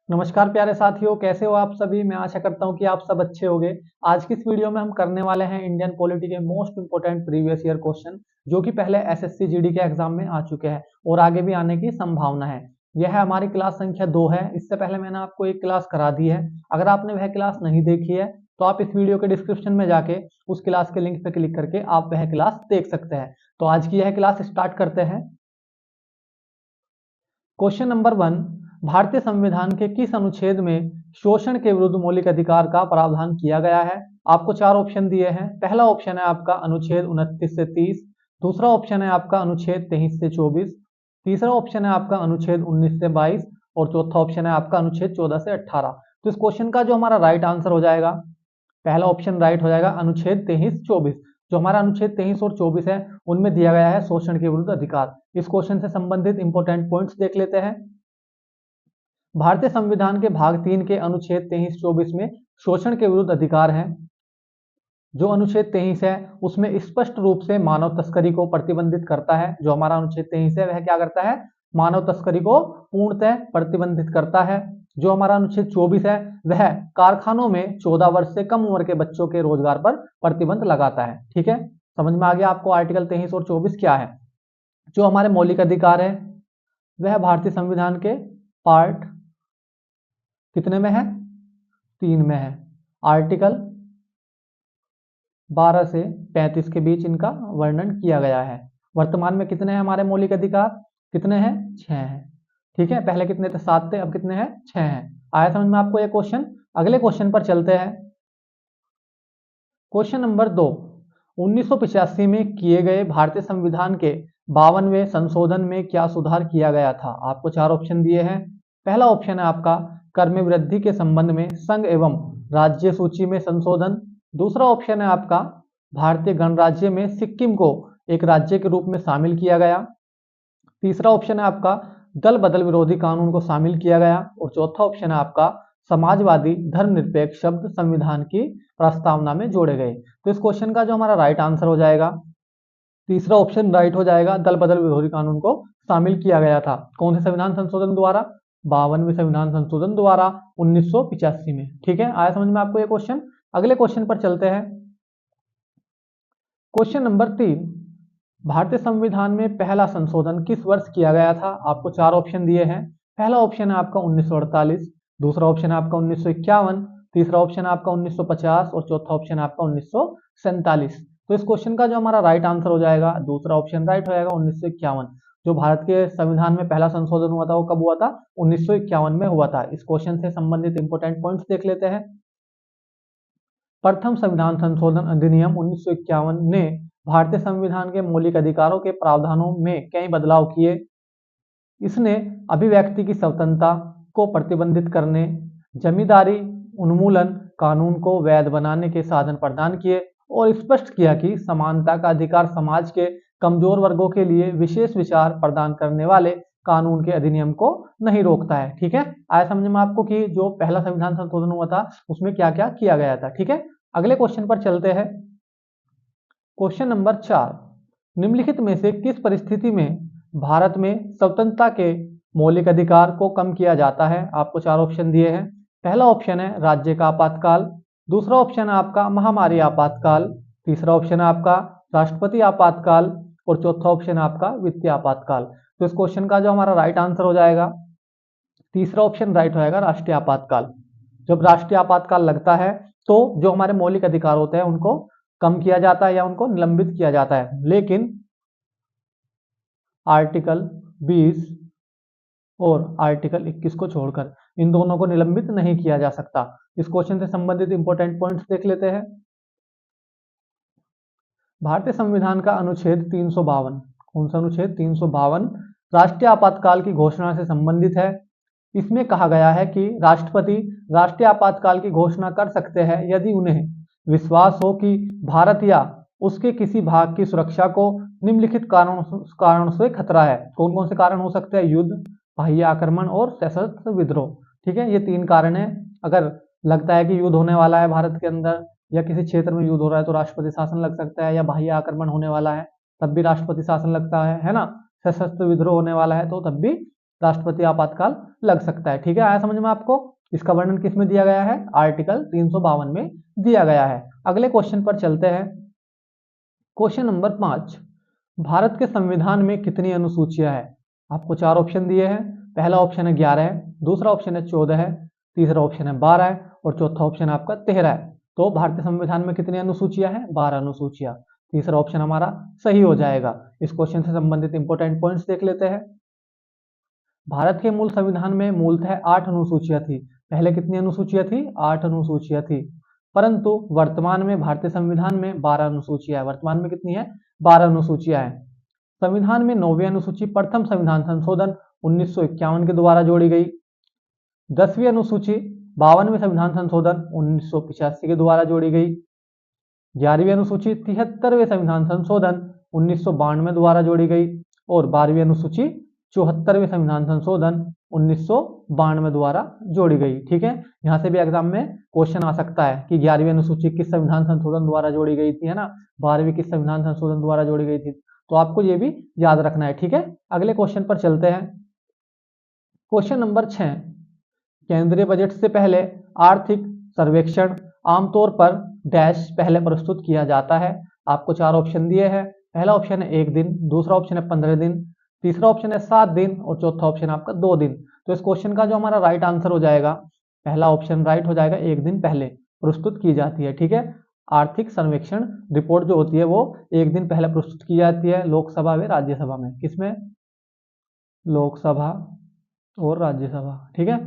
नमस्कार प्यारे साथियों, कैसे हो आप सभी। मैं आशा करता हूं कि आप सब अच्छे होंगे। आज की इस वीडियो में हम करने वाले हैं इंडियन पॉलिटी के most important previous year question, जो कि पहले एसएससी जीडी के एग्जाम में आ चुके हैं और आगे भी आने की संभावना है। यह हमारी क्लास संख्या 2 है। इससे पहले मैंने आपको एक क्लास करा दी है। अगर आपने वह क्लास नहीं देखी है तो आप इस वीडियो के डिस्क्रिप्शन में जाके उस क्लास के लिंक पे क्लिक करके आप वह क्लास देख सकते हैं। तो आज की यह क्लास स्टार्ट करते हैं। क्वेश्चन नंबर 1, भारतीय संविधान के किस अनुच्छेद में शोषण के विरुद्ध मौलिक अधिकार का प्रावधान किया गया है। आपको चार ऑप्शन दिए हैं। पहला ऑप्शन है आपका अनुच्छेद 29 से 30, दूसरा ऑप्शन है आपका अनुच्छेद 23 से 24, तीसरा ऑप्शन है आपका अनुच्छेद 19 से 22 और चौथा ऑप्शन है आपका अनुच्छेद 14 से 18। तो इस क्वेश्चन का जो हमारा राइट आंसर हो जाएगा, पहला ऑप्शन राइट हो जाएगा अनुच्छेद 23-24। जो हमारा अनुच्छेद 23 और 24 है उनमें दिया गया है शोषण के विरुद्ध अधिकार। इस क्वेश्चन से संबंधित इंपोर्टेंट पॉइंट्स देख लेते हैं। भारतीय संविधान के भाग 3 के अनुच्छेद 23-24 में शोषण के विरुद्ध अधिकार है। जो अनुच्छेद 23 है उसमें स्पष्ट रूप से मानव तस्करी को प्रतिबंधित करता है। जो हमारा अनुच्छेद 23 है वह क्या करता है, मानव तस्करी को पूर्णतः प्रतिबंधित करता है। जो हमारा अनुच्छेद 24 है वह कारखानों में 14 वर्ष से कम उम्र के बच्चों के रोजगार पर प्रतिबंध लगाता है। ठीक है, समझ में आ गया आपको आर्टिकल 23 और 24 क्या है। जो हमारे मौलिक अधिकार है वह भारतीय संविधान के पार्ट कितने में है, 3 में है। आर्टिकल 12 से 35 के बीच इनका वर्णन किया गया है। वर्तमान में कितने हैं हमारे मौलिक अधिकार, कितने हैं, 6 हैं। ठीक है, पहले कितने थे, 7 थे, अब कितने हैं, 6 हैं। आया समझ में आपको ये क्वेश्चन। अगले क्वेश्चन पर चलते हैं। क्वेश्चन नंबर 2, 1985 में किए गए भारतीय संविधान के 52वें संशोधन में क्या सुधार किया गया था। आपको चार ऑप्शन दिए हैं। पहला ऑप्शन है आपका कर में वृद्धि के संबंध में संघ एवं राज्य सूची में संशोधन। दूसरा ऑप्शन है आपका भारतीय गणराज्य में सिक्किम को एक राज्य के रूप में शामिल किया गया। तीसरा ऑप्शन है आपका दल बदल विरोधी कानून को शामिल किया गया और चौथा ऑप्शन है आपका समाजवादी धर्मनिरपेक्ष शब्द संविधान की प्रस्तावना में जोड़े गए। तो इस क्वेश्चन का जो हमारा राइट आंसर हो जाएगा, तीसरा ऑप्शन राइट हो जाएगा, दल बदल विरोधी कानून को शामिल किया गया था। कौन से संविधान संशोधन द्वारा, 52वें संविधान संशोधन द्वारा 1985 में। ठीक है, आया समझ में आपको ये क्वेश्चन। अगले क्वेश्चन पर चलते हैं। क्वेश्चन नंबर 3, भारतीय संविधान में पहला संशोधन किस वर्ष किया गया था। आपको चार ऑप्शन दिए हैं। पहला ऑप्शन है आपका 1948, दूसरा ऑप्शन है आपका 1951, तीसरा ऑप्शन है आपका 1950 और चौथा ऑप्शन है आपका 1947। तो इस क्वेश्चन का जो हमारा राइट आंसर हो जाएगा, दूसरा ऑप्शन राइट हो जाएगा 1951। जो भारत के संविधान में पहला संशोधन हुआ था वो कब हुआ था, 1951 में हुआ था। इस क्वेश्चन से संबंधित इंपोर्टेंट पॉइंट्स देख लेते हैं। प्रथम संविधान संशोधन अधिनियम 1951 ने भारतीय संविधान के मौलिक अधिकारों के प्रावधानों में कई बदलाव किए। इसने अभिव्यक्ति की स्वतंत्रता को प्रतिबंधित करने, जमींदारी उन्मूलन, कानून को वैध बनाने के साधन प्रदान किए और स्पष्ट किया कि समानता का अधिकार समाज के कमजोर वर्गों के लिए विशेष विचार प्रदान करने वाले कानून के अधिनियम को नहीं रोकता है। ठीक है, आया समझ में आपको कि जो पहला संविधान संशोधन हुआ था उसमें क्या क्या किया गया था। ठीक है, अगले क्वेश्चन पर चलते हैं। क्वेश्चन नंबर 4, निम्नलिखित में से किस परिस्थिति में भारत में स्वतंत्रता के मौलिक अधिकार को कम किया जाता है। आपको चार ऑप्शन दिए हैं। पहला ऑप्शन है राज्य का आपातकाल, दूसरा ऑप्शन है आपका महामारी आपातकाल, तीसरा ऑप्शन है आपका राष्ट्रपति आपातकाल और चौथा ऑप्शन है आपका वित्तीय आपातकाल। तो इस क्वेश्चन का जो हमारा राइट आंसर हो जाएगा, तीसरा ऑप्शन राइट हो जाएगा राष्ट्रीय आपातकाल। जब राष्ट्रीय आपातकाल लगता है तो जो हमारे मौलिक अधिकार होते हैं उनको कम किया जाता है या उनको निलंबित किया जाता है, लेकिन आर्टिकल 20 और आर्टिकल 21 को छोड़कर इन दोनों को निलंबित नहीं किया जा सकता। इस क्वेश्चन से संबंधित इंपोर्टेंट पॉइंट्स देख लेते हैं। भारतीय संविधान का अनुच्छेद 352, कौन सा अनुच्छेद, 352 राष्ट्रीय आपातकाल की घोषणा से संबंधित है। इसमें कहा गया है कि राष्ट्रपति राष्ट्रीय आपातकाल की घोषणा कर सकते हैं यदि उन्हें विश्वास हो कि भारत या उसके किसी भाग की सुरक्षा को निम्नलिखित कारण से खतरा है। कौन कौन से कारण हो सकते हैं, युद्ध, बाह्य आक्रमण और सशस्त्र विद्रोह। ठीक है, ये तीन कारण है। अगर लगता है कि युद्ध होने वाला है भारत के अंदर या किसी क्षेत्र में युद्ध हो रहा है तो राष्ट्रपति शासन लग सकता है, या बाह्य आक्रमण होने वाला है तब भी राष्ट्रपति शासन लगता है ना। सशस्त्र विद्रोह होने वाला है तो तब भी राष्ट्रपति आपातकाल लग सकता है। ठीक है, आया समझ में आपको? इसका वर्णन किस में दिया गया है? आर्टिकल 352 में दिया गया है। अगले क्वेश्चन पर चलते हैं। क्वेश्चन नंबर 5, भारत के संविधान में कितनी अनुसूचियां हैं? आपको 4 ऑप्शन दिए हैं। पहला ऑप्शन है 11 है, दूसरा ऑप्शन है 14 है, तीसरा ऑप्शन है 12 है और चौथा ऑप्शन आपका 13 है। तो भारतीय संविधान में कितनी अनुसूचियां हैं? 12 अनुसूचियां। तीसरा ऑप्शन हमारा सही हो जाएगा। इस क्वेश्चन से संबंधित इंपॉर्टेंट पॉइंट्स देख लेते हैं। भारत के मूल संविधान में मूलतः 8 अनुसूचियां थी। पहले कितनी अनुसूचियां थी? 8 अनुसूचियां थी। परंतु वर्तमान में भारतीय संविधान में 12 अनुसूचियां है। वर्तमान में कितनी है? 12 अनुसूचियां हैं। संविधान में 9वीं अनुसूची प्रथम संविधान संशोधन 1951 के द्वारा जोड़ी गई। 10वीं अनुसूची 52वें संविधान संशोधन 1985 के द्वारा जोड़ी गई। 11वीं अनुसूची 73वें संविधान संशोधन 1992 द्वारा जोड़ी गई और 12वीं अनुसूची 74वें संविधान संशोधन 1992 द्वारा जोड़ी गई। ठीक है, यहाँ से भी एग्जाम में क्वेश्चन आ सकता है कि 11वीं अनुसूची किस संविधान संशोधन द्वारा जोड़ी गई थी, है ना? 12वीं किस संविधान संशोधन द्वारा जोड़ी गई थी, तो आपको ये भी याद रखना है। ठीक है, अगले क्वेश्चन पर चलते हैं। क्वेश्चन नंबर 6, केंद्रीय बजट से पहले आर्थिक सर्वेक्षण आमतौर पर डैश पहले प्रस्तुत किया जाता है। आपको 4 ऑप्शन दिए हैं। पहला ऑप्शन है 1 दिन, दूसरा ऑप्शन है 15 दिन, तीसरा ऑप्शन है 7 दिन और चौथा ऑप्शन आपका 2 दिन। तो इस क्वेश्चन का जो हमारा राइट आंसर हो जाएगा, पहला ऑप्शन राइट हो जाएगा, 1 दिन पहले प्रस्तुत की जाती है। ठीक है, आर्थिक सर्वेक्षण रिपोर्ट जो होती है वो 1 दिन पहले प्रस्तुत की जाती है लोकसभा व राज्यसभा में। किसमें? लोकसभा और राज्यसभा। ठीक है,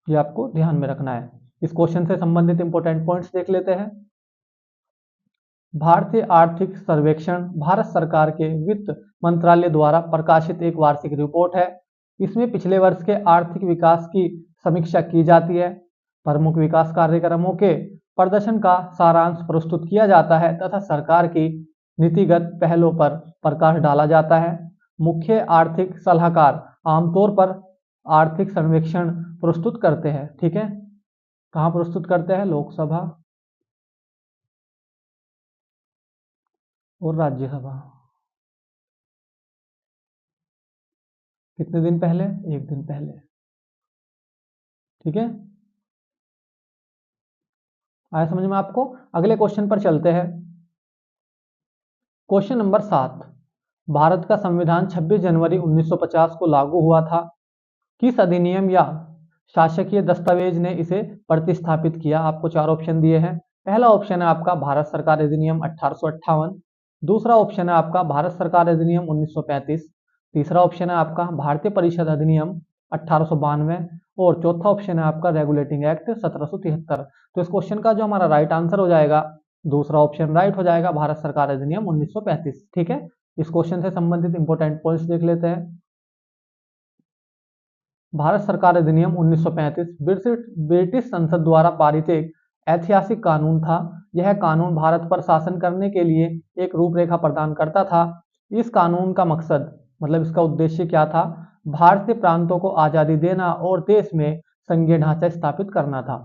ये आपको ध्यान में रखना है। इस क्वेश्चन से संबंधित इंपॉर्टेंट पॉइंट्स देख लेते हैं। भारतीय आर्थिक सर्वेक्षण भारत सरकार के वित्त मंत्रालय द्वारा प्रकाशित एक वार्षिक रिपोर्ट है। इसमें पिछले वर्ष के आर्थिक विकास की समीक्षा की जाती है, प्रमुख विकास कार्यक्रमों के प्रदर्शन का सारांश प्रस्तुत किया जाता है तथा सरकार की नीतिगत पहलों पर प्रकाश डाला जाता है। मुख्य आर्थिक सलाहकार आमतौर पर आर्थिक सर्वेक्षण प्रस्तुत करते हैं। ठीक है, कहाँ प्रस्तुत करते हैं? लोकसभा और राज्यसभा। कितने दिन पहले? 1 दिन पहले। ठीक है, आया समझ में आपको? अगले क्वेश्चन पर चलते हैं। क्वेश्चन नंबर 7, भारत का संविधान 26 जनवरी 1950 को लागू हुआ था। किस अधिनियम या शासकीय दस्तावेज ने इसे प्रतिस्थापित किया? आपको 4 ऑप्शन दिए हैं। पहला ऑप्शन है आपका भारत सरकार अधिनियम 1858, दूसरा ऑप्शन है आपका भारत सरकार अधिनियम 1935, तीसरा ऑप्शन है आपका भारतीय परिषद अधिनियम 1892 और चौथा ऑप्शन है आपका रेगुलेटिंग एक्ट 1773। तो इस क्वेश्चन का जो हमारा राइट आंसर हो जाएगा, दूसरा ऑप्शन राइट हो जाएगा, भारत सरकार अधिनियम 1935। ठीक है, इस क्वेश्चन से संबंधित इंपॉर्टेंट पॉइंट्स देख लेते हैं। भारत सरकार अधिनियम 1935 ब्रिटिश संसद द्वारा पारित एक ऐतिहासिक कानून था। यह कानून भारत पर शासन करने के लिए एक रूपरेखा प्रदान करता था। इस कानून का मकसद, मतलब इसका उद्देश्य क्या था? भारतीय प्रांतों को आजादी देना और देश में संघीय ढांचा स्थापित करना था।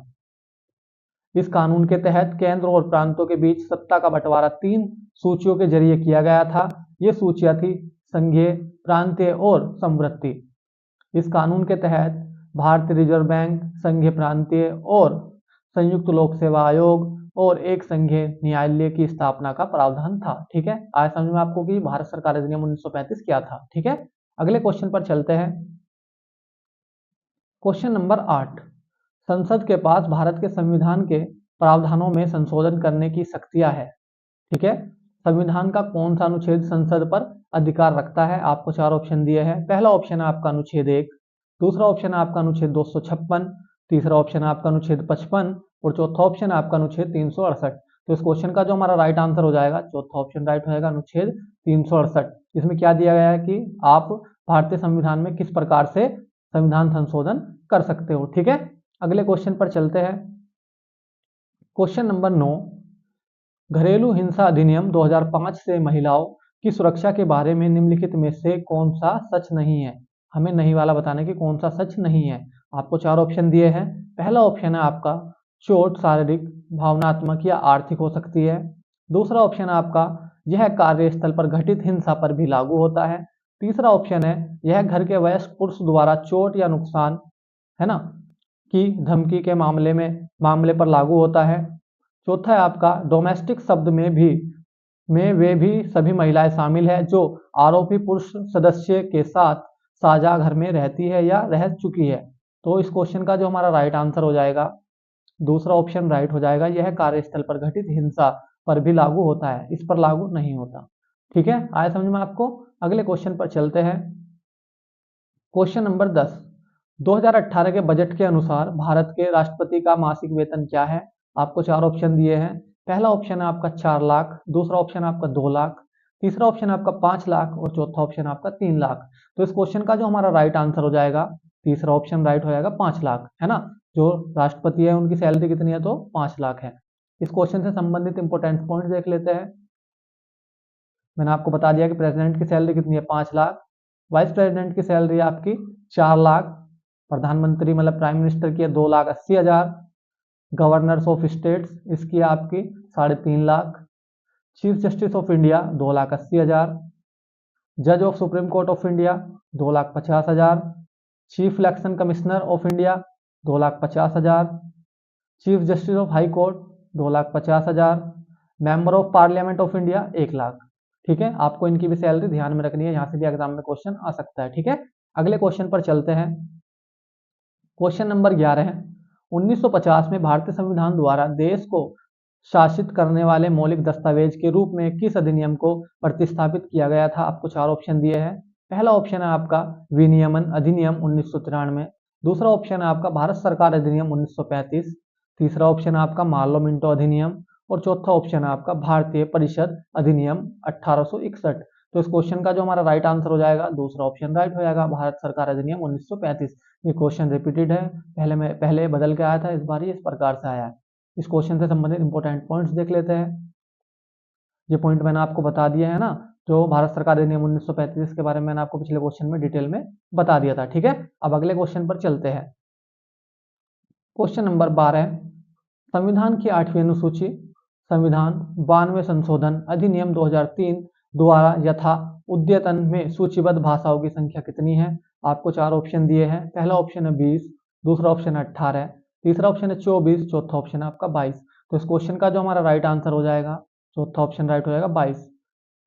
इस कानून के तहत केंद्र और प्रांतों के बीच सत्ता का बंटवारा 3 सूचियों के जरिए किया गया था। ये सूचियां थी संघीय, प्रांतीय और संवृत्ति। इस कानून के तहत भारतीय रिजर्व बैंक, संघीय प्रांतीय और संयुक्त लोक सेवा आयोग और एक संघीय न्यायालय की स्थापना का प्रावधान था। ठीक है, आज समझ में आपको कि भारत सरकार अधिनियम 1935 क्या था। ठीक है, अगले क्वेश्चन पर चलते हैं। क्वेश्चन नंबर 8, संसद के पास भारत के संविधान के प्रावधानों में संशोधन करने की शक्तियां है। ठीक है, संविधान का कौन सा अनुच्छेद संसद पर अधिकार रखता है? आपको 4 ऑप्शन दिए हैं। पहला ऑप्शन है आपका अनुच्छेद 1, दूसरा ऑप्शन है आपका अनुच्छेद 256, तीसरा ऑप्शन है आपका अनुच्छेद 55 और चौथा ऑप्शन है आपका अनुच्छेद 368। तो इस क्वेश्चन का जो हमारा राइट आंसर हो जाएगा, चौथा ऑप्शन राइट हो जाएगा, अनुच्छेद 368। इसमें क्या दिया गया है कि आप भारतीय संविधान में किस प्रकार से संविधान संशोधन कर सकते हो। ठीक है, अगले क्वेश्चन पर चलते हैं। क्वेश्चन नंबर 9, घरेलू हिंसा अधिनियम 2005 से महिलाओं की सुरक्षा के बारे में निम्नलिखित में से कौन सा सच नहीं है? हमें नहीं वाला बताना कि कौन सा सच नहीं है। आपको 4 ऑप्शन दिए हैं। पहला ऑप्शन है आपका चोट शारीरिक, भावनात्मक या आर्थिक हो सकती है। दूसरा ऑप्शन है आपका यह कार्यस्थल पर घटित हिंसा पर भी लागू होता है। तीसरा ऑप्शन है यह घर के वयस्क पुरुष द्वारा चोट या नुकसान, है ना, की धमकी के मामले पर लागू होता है। चौथा है आपका डोमेस्टिक शब्द में वे भी सभी महिलाएं शामिल है जो आरोपी पुरुष सदस्य के साथ साझा घर में रहती है या रह चुकी है। तो इस क्वेश्चन का जो हमारा राइट आंसर हो जाएगा, दूसरा ऑप्शन राइट हो जाएगा, यह कार्यस्थल पर घटित हिंसा पर भी लागू होता है, इस पर लागू नहीं होता। ठीक है, आया समझ में आपको। अगले क्वेश्चन पर चलते हैं। क्वेश्चन नंबर 10, 2018 के बजट के अनुसार भारत के राष्ट्रपति का मासिक वेतन क्या है? आपको चार ऑप्शन दिए हैं। पहला ऑप्शन है आपका 4 लाख, दूसरा ऑप्शन है आपका 2 लाख, तीसरा ऑप्शन है आपका 5 लाख और चौथा ऑप्शन है आपका 3 लाख। तो इस क्वेश्चन का जो हमारा राइट आंसर हो जाएगा, तीसरा ऑप्शन राइट हो जाएगा 5 लाख, है ना। जो राष्ट्रपति है उनकी सैलरी कितनी है? तो 5 लाख है। इस क्वेश्चन से संबंधित इंपोर्टेंट पॉइंट देख लेते हैं। मैंने आपको बता दिया कि प्रेसिडेंट की सैलरी कितनी है? 5 लाख। वाइस प्रेसिडेंट की सैलरी आपकी 4 लाख। प्रधानमंत्री मतलब प्राइम मिनिस्टर की है 2,80,000। गवर्नर्स ऑफ स्टेट्स इसकी आपकी 3.5 lakh. Chief justice of India 2,80,000। जज of supreme court of India 2,50,000। Chief election commissioner of India 2,50,000। Chief justice of high court 2,50,000। Member of parliament of India 1 lakh. ठीक है, आपको इनकी भी सैलरी ध्यान में रखनी है, यहाँ से भी एग्जाम में क्वेश्चन आ सकता है। ठीक है, अगले क्वेश्चन पर चलते हैं। क्वेश्चन नंबर 11 है, 1950 में भारतीय संविधान द्वारा देश को शासित करने वाले मौलिक दस्तावेज के रूप में किस अधिनियम को प्रतिस्थापित किया गया था? आपको चार ऑप्शन दिए हैं। पहला ऑप्शन है आपका विनियमन अधिनियम 1993, दूसरा ऑप्शन है आपका भारत सरकार अधिनियम 1935, तीसरा ऑप्शन है आपका मार्लो मिंटो अधिनियम और चौथा ऑप्शन है आपका भारतीय परिषद अधिनियम 1861। तो इस क्वेश्चन का जो हमारा राइट आंसर हो जाएगा, दूसरा ऑप्शन राइट हो जाएगा, भारत सरकार अधिनियम 1935। ये क्वेश्चन रिपीटेड है, पहले बदल के आया था, इस बार ये इस प्रकार से आया है। इस क्वेश्चन से संबंधित इंपॉर्टेंट पॉइंट्स देख लेते हैं। ये पॉइंट मैंने आपको बता दिया है ना, जो भारत सरकार अधिनियम 1935 के बारे में मैंने आपको पिछले क्वेश्चन में डिटेल में बता दिया था। ठीक है, अब अगले क्वेश्चन पर चलते हैं। क्वेश्चन नंबर 12, संविधान की 8वीं अनुसूची संविधान 92 संशोधन अधिनियम 2003 द्वारा यथा उद्यतन में सूचीबद्ध भाषाओं की संख्या कितनी है? आपको चार ऑप्शन दिए हैं। पहला ऑप्शन है 20, दूसरा ऑप्शन है 18, तीसरा ऑप्शन है 24, चौथा ऑप्शन है आपका 22। तो इस क्वेश्चन का जो हमारा राइट आंसर हो जाएगा, चौथा ऑप्शन राइट हो जाएगा 22।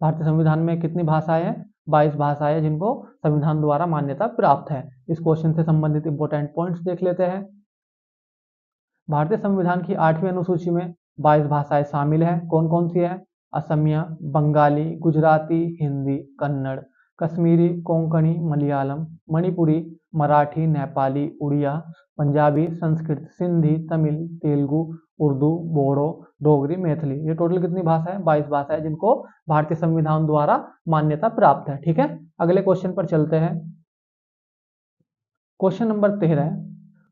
भारतीय संविधान में कितनी भाषाएं हैं? 22 भाषाएं हैं जिनको संविधान द्वारा मान्यता प्राप्त है। इस क्वेश्चन से संबंधित इंपॉर्टेंट पॉइंट्स देख लेते हैं। भारतीय संविधान की 8वीं अनुसूची में 22 भाषाएं शामिल हैं। कौन कौन सी है? असमिया, बंगाली, गुजराती, हिंदी, कन्नड़, कश्मीरी, कोंकणी, मलयालम, मणिपुरी, मराठी, नेपाली, उड़िया, पंजाबी, संस्कृत, सिंधी, तमिल, तेलुगु, उर्दू, बोडो, डोगरी, मैथिली। ये टोटल कितनी भाषा है? 22 भाषा है जिनको भारतीय संविधान द्वारा मान्यता प्राप्त है। ठीक है, अगले क्वेश्चन पर चलते हैं। क्वेश्चन नंबर 13,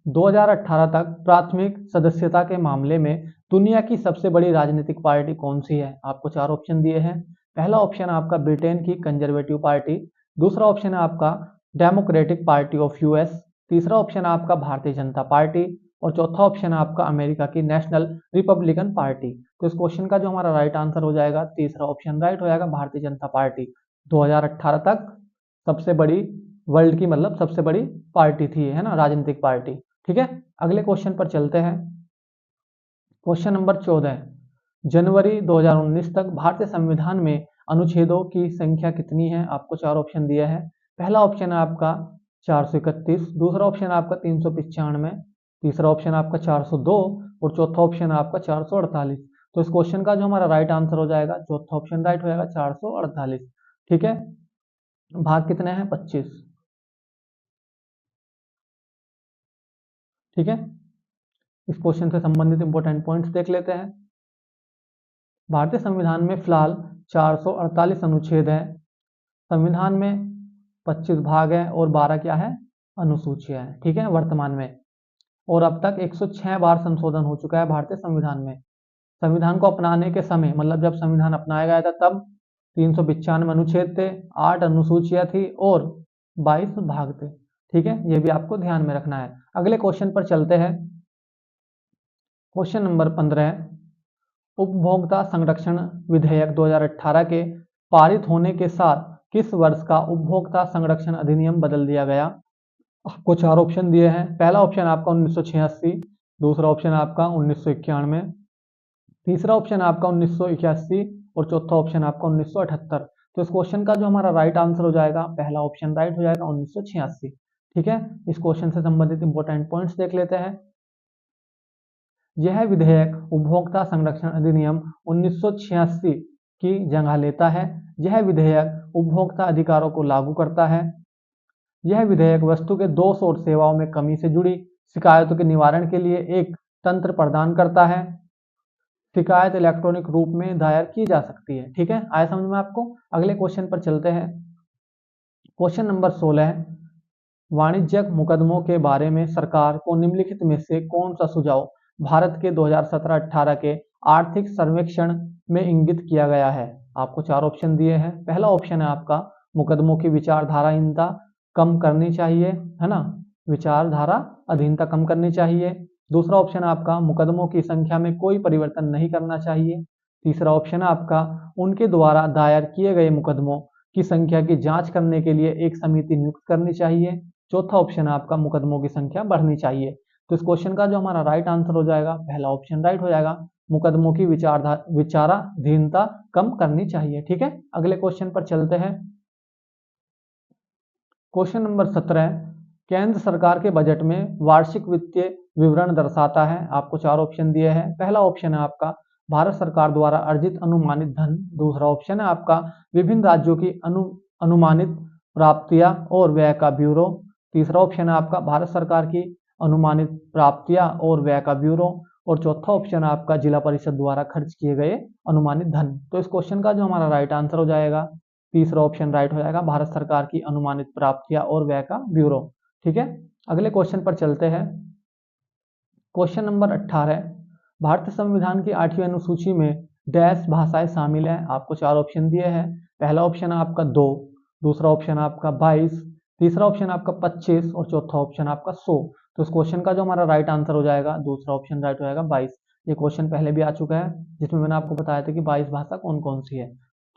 2018 तक प्राथमिक सदस्यता के मामले में दुनिया की सबसे बड़ी राजनीतिक पार्टी कौन सी है? आपको चार ऑप्शन दिए हैं। पहला ऑप्शन है आपका ब्रिटेन की कंजर्वेटिव पार्टी, दूसरा ऑप्शन है आपका डेमोक्रेटिक पार्टी ऑफ यूएस, तीसरा ऑप्शन है आपका भारतीय जनता पार्टी और चौथा ऑप्शन है आपका अमेरिका की नेशनल रिपब्लिकन पार्टी। तो इस क्वेश्चन का जो हमारा राइट आंसर हो जाएगा, तीसरा ऑप्शन राइट हो जाएगा, भारतीय जनता पार्टी 2018 तक सबसे बड़ी वर्ल्ड की मतलब सबसे बड़ी पार्टी थी, है ना, राजनीतिक पार्टी। ठीक है, अगले क्वेश्चन पर चलते हैं। क्वेश्चन नंबर 14, जनवरी 2019 तक भारतीय संविधान में अनुच्छेदों की संख्या कितनी है? आपको चार ऑप्शन दिया है। पहला ऑप्शन है आपका 431, दूसरा ऑप्शन है आपका 395, तीसरा ऑप्शन है आपका 402 और चौथा ऑप्शन है आपका 448। तो इस क्वेश्चन का जो हमारा राइट आंसर हो जाएगा, चौथा ऑप्शन राइट हो जाएगा, 448। ठीक है, भाग कितने हैं? 25। ठीक है, इस क्वेश्चन से संबंधित इंपॉर्टेंट पॉइंट्स देख लेते हैं। भारतीय संविधान में फिलहाल 448 अनुच्छेद है। संविधान में 25 भाग है और 12 क्या है? अनुसूचियां है। ठीक है, वर्तमान में, और अब तक 106 बार संशोधन हो चुका है भारतीय संविधान में। संविधान को अपनाने के समय मतलब जब संविधान अपनाया गया था तब 395 अनुच्छेद थे, 8 अनुसूचियां थी और 22 भाग थे। ठीक है, ये भी आपको ध्यान में रखना है। अगले क्वेश्चन पर चलते हैं। क्वेश्चन नंबर 15, उपभोक्ता संरक्षण विधेयक 2018 के पारित होने के साथ किस वर्ष का उपभोक्ता संरक्षण अधिनियम बदल दिया गया? आपको चार ऑप्शन दिए हैं। पहला ऑप्शन आपका 1986, दूसरा ऑप्शन आपका 1991, तीसरा ऑप्शन आपका 1981 और चौथा ऑप्शन आपका 1978। तो इस क्वेश्चन का जो हमारा राइट आंसर हो जाएगा, पहला ऑप्शन राइट हो जाएगा 1986। ठीक है, इस क्वेश्चन से संबंधित इंपॉर्टेंट पॉइंट्स देख लेते हैं। यह विधेयक उपभोक्ता संरक्षण अधिनियम 1986 की जगह लेता है। यह विधेयक उपभोक्ता अधिकारों को लागू करता है। यह विधेयक वस्तु के दोष और सेवाओं में कमी से जुड़ी शिकायतों के निवारण के लिए एक तंत्र प्रदान करता है। शिकायत इलेक्ट्रॉनिक रूप में दायर की जा सकती है। ठीक है, आया समझ में आपको? अगले क्वेश्चन पर चलते हैं। क्वेश्चन नंबर 16 है, वाणिज्यिक मुकदमों के बारे में सरकार को निम्नलिखित में से कौन सा सुझाव भारत के 2017-18 के आर्थिक सर्वेक्षण में इंगित किया गया है? आपको चार ऑप्शन दिए हैं। पहला ऑप्शन है आपका मुकदमों की विचारधाराहीनता कम करनी चाहिए, है ना, विचारधारा अधीनता कम करनी चाहिए। दूसरा ऑप्शन है आपका मुकदमों की संख्या में कोई परिवर्तन नहीं करना चाहिए। तीसरा ऑप्शन है आपका उनके द्वारा दायर किए गए मुकदमों की संख्या की जांच करने के लिए एक समिति नियुक्त करनी चाहिए। चौथा ऑप्शन है आपका मुकदमों की संख्या बढ़नी चाहिए। तो इस क्वेश्चन का जो हमारा राइट आंसर हो जाएगा, पहला ऑप्शन राइट हो जाएगा, मुकदमों की विचाराधीनता कम करनी चाहिए। ठीक है, अगले क्वेश्चन पर चलते हैं। क्वेश्चन नंबर 17, केंद्र सरकार के बजट में वार्षिक वित्तीय विवरण दर्शाता है। आपको चार ऑप्शन दिए हैं। पहला ऑप्शन है आपका भारत सरकार द्वारा अर्जित अनुमानित धन। दूसरा ऑप्शन है आपका विभिन्न राज्यों की अनुमानित प्राप्तियां और व्यय का ब्यूरो। तीसरा ऑप्शन है आपका भारत सरकार की अनुमानित प्राप्तियां और व्यय का ब्यूरो। और चौथा ऑप्शन है आपका जिला परिषद द्वारा खर्च किए गए अनुमानित धन। तो इस क्वेश्चन का जो हमारा राइट आंसर हो जाएगा, तीसरा ऑप्शन राइट हो जाएगा, भारत सरकार की अनुमानित प्राप्तियां और व्यय का ब्यूरो। ठीक है, अगले क्वेश्चन पर चलते हैं। क्वेश्चन नंबर 18, भारतीय संविधान की 8वीं अनुसूची में डैश भाषाएं शामिल हैं। आपको चार ऑप्शन दिए हैं। पहला ऑप्शन है आपका 2, दूसरा ऑप्शन आपका 22, तीसरा ऑप्शन आपका 25 और चौथा ऑप्शन आपका 100। तो इस क्वेश्चन का जो हमारा राइट आंसर हो जाएगा, दूसरा ऑप्शन राइट हो जाएगा 22। ये क्वेश्चन पहले भी आ चुका है, जिसमें मैंने आपको बताया था कि 22 भाषा कौन कौन सी है।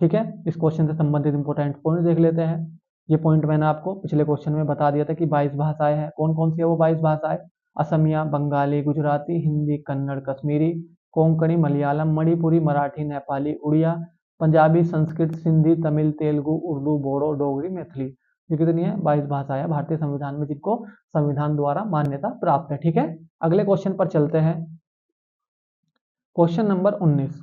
ठीक है, इस क्वेश्चन से संबंधित इंपॉर्टेंट पॉइंट देख लेते हैं। ये पॉइंट मैंने आपको पिछले क्वेश्चन में बता दिया था कि 22 भाषाएं हैं। कौन कौन सी है वो 22 भाषाएं? असमिया, बंगाली, गुजराती, हिंदी, कन्नड़, कश्मीरी, कोंकणी, मलयालम, मणिपुरी, मराठी, नेपाली, उड़िया, पंजाबी, संस्कृत, सिंधी, तमिल, तेलुगु, उर्दू, बोडो, डोगरी, मैथिली। ये कितनी है? 22 भाषाएं भारतीय संविधान में, जिनको संविधान द्वारा मान्यता प्राप्त है। ठीक है, अगले क्वेश्चन पर चलते हैं। क्वेश्चन नंबर 19,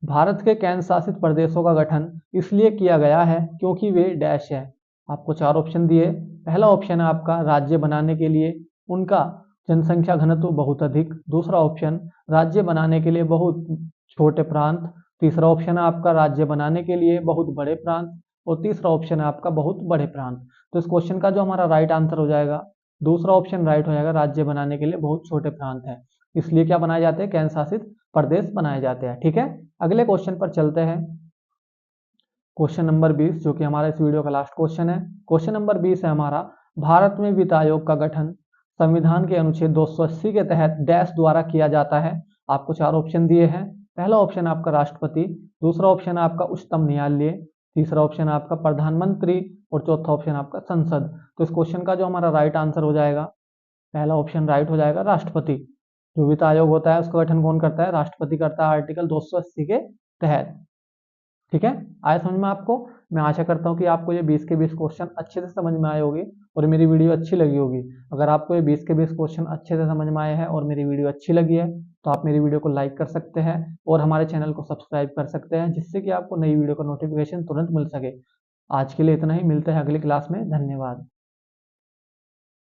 भारत के केंद्र शासित प्रदेशों का गठन इसलिए किया गया है क्योंकि वे डैश है। आपको चार ऑप्शन दिए। पहला ऑप्शन है आपका राज्य बनाने के लिए उनका जनसंख्या घनत्व बहुत अधिक। दूसरा ऑप्शन राज्य बनाने के लिए बहुत छोटे प्रांत। तीसरा ऑप्शन है आपका राज्य बनाने के लिए बहुत बड़े प्रांत। और तीसरा ऑप्शन है आपका बहुत बड़े प्रांत। तो इस क्वेश्चन का जो हमारा राइट आंसर हो जाएगा, दूसरा ऑप्शन राइट हो जाएगा, राज्य बनाने के लिए बहुत छोटे प्रांत है, इसलिए क्या बनाए जाते हैं? केंद्र शासित प्रदेश बनाए जाते हैं। ठीक है, अगले क्वेश्चन पर चलते हैं। क्वेश्चन नंबर 20, जो कि हमारा इस वीडियो का लास्ट क्वेश्चन है। क्वेश्चन नंबर 20 है हमारा, भारत में वित्त आयोग का गठन संविधान के अनुच्छेद 280 के तहत डैश द्वारा किया जाता है। आपको चार ऑप्शन दिए हैं। पहला ऑप्शन आपका राष्ट्रपति, दूसरा ऑप्शन आपका उच्चतम न्यायालय, तीसरा ऑप्शन आपका प्रधानमंत्री और चौथा ऑप्शन आपका संसद। तो इस क्वेश्चन का जो हमारा राइट आंसर हो जाएगा, पहला ऑप्शन राइट हो जाएगा, राष्ट्रपति। जो वित्त आयोग होता है उसका गठन कौन करता है? राष्ट्रपति करता है, आर्टिकल 280 के तहत। ठीक है, आया समझ में आपको? मैं आशा करता हूँ कि आपको ये 20 के 20 क्वेश्चन अच्छे से समझ में आए होंगे और मेरी वीडियो अच्छी लगी होगी। अगर आपको ये 20 के 20 क्वेश्चन अच्छे से समझ में आए हैं और मेरी वीडियो अच्छी लगी है, तो आप मेरी वीडियो को लाइक कर सकते हैं और हमारे चैनल को सब्सक्राइब कर सकते हैं, जिससे कि आपको नई वीडियो का नोटिफिकेशन तुरंत मिल सके। आज के लिए इतना ही, मिलते हैं अगली क्लास में। धन्यवाद।